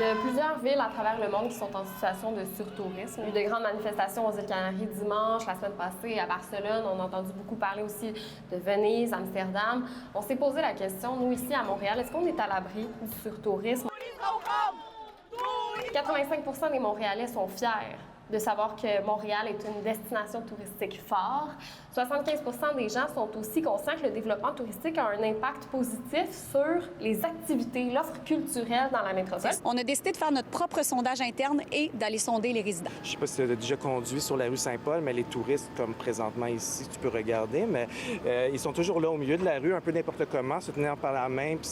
Il y a plusieurs villes à travers le monde qui sont en situation de surtourisme. Il y a eu de grandes manifestations aux îles Canaries dimanche, la semaine passée à Barcelone. On a entendu beaucoup parler aussi de Venise, Amsterdam. On s'est posé la question, nous ici à Montréal, est-ce qu'on est à l'abri du surtourisme? 85% des Montréalais sont fiers de savoir que Montréal est une destination touristique phare. 75% des gens sont aussi conscients que le développement touristique a un impact positif sur les activités, l'offre culturelle dans la métropole. On a décidé de faire notre propre sondage interne et d'aller sonder les résidents. Je ne sais pas si tu as déjà conduit sur la rue Saint-Paul, mais les touristes, comme présentement ici, tu peux regarder, mais ils sont toujours là au milieu de la rue, un peu n'importe comment, se tenir par la main, puis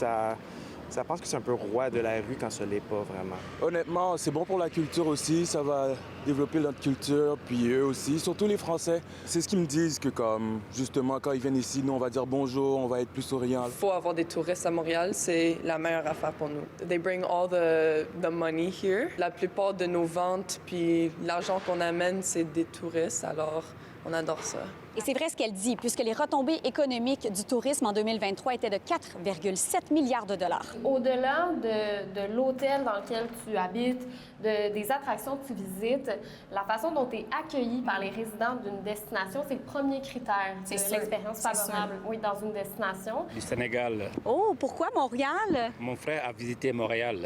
ça pense que c'est un peu roi de la rue quand ça l'est pas vraiment. Honnêtement, c'est bon pour la culture aussi, ça va développer notre culture, puis eux aussi, surtout les Français. C'est ce qu'ils me disent que comme, justement, quand ils viennent ici, nous, on va dire bonjour, on va être plus souriants. Il faut avoir des touristes à Montréal, c'est la meilleure affaire pour nous. They bring all the money here. La plupart de nos ventes, puis l'argent qu'on amène, c'est des touristes, alors on adore ça. Et c'est vrai ce qu'elle dit, puisque les retombées économiques du tourisme en 2023 étaient de 4,7 milliards de dollars. Au-delà de l'hôtel dans lequel tu habites, des attractions que tu visites, la façon dont tu es accueilli par les résidents d'une destination, c'est le premier critère de l'expérience favorable dans une destination. Du Sénégal. Oh, pourquoi Montréal? Mon frère a visité Montréal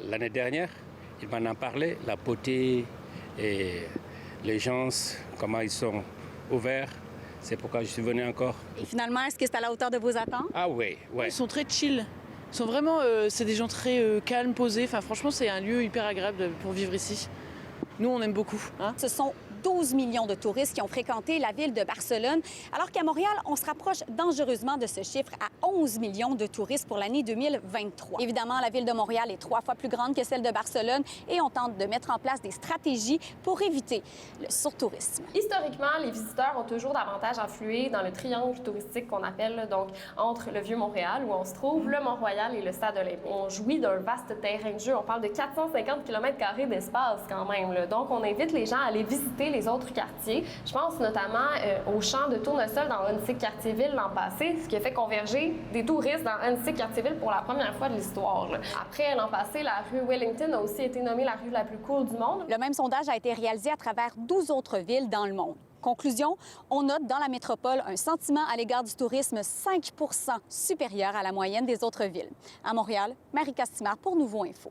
l'année dernière. Il m'en a parlé, la beauté et les gens, comment ils sont ouverts. C'est pourquoi je suis venu encore. Et finalement, est-ce que c'est à la hauteur de vos attentes? Ah oui, oui. Ils sont très chill. Ils sont vraiment, c'est des gens très calmes, posés. Enfin, franchement, c'est un lieu hyper agréable pour vivre ici. Nous, on aime beaucoup. Hein? Ce sont 12 millions de touristes qui ont fréquenté la ville de Barcelone, alors qu'à Montréal, on se rapproche dangereusement de ce chiffre à 11 millions de touristes pour l'année 2023. Évidemment, la ville de Montréal est 3 fois plus grande que celle de Barcelone et on tente de mettre en place des stratégies pour éviter le surtourisme. Historiquement, les visiteurs ont toujours davantage influé dans le triangle touristique qu'on appelle, donc, entre le Vieux-Montréal, où on se trouve, le Mont-Royal et le Stade olympique. On jouit d'un vaste terrain de jeu. On parle de 450 km² d'espace quand même, là. Donc, on invite les gens à aller visiter les autres quartiers. Je pense notamment au champ de tournesol dans Huntsic-Cartierville l'an passé, ce qui a fait converger des touristes dans Huntsic-Cartierville pour la première fois de l'histoire. Après, l'an passé, la rue Wellington a aussi été nommée la rue la plus cool du monde. Le même sondage a été réalisé à travers 12 autres villes dans le monde. Conclusion, on note dans la métropole un sentiment à l'égard du tourisme 5 supérieur à la moyenne des autres villes. À Montréal, Marie Castimard pour Nouveau Info.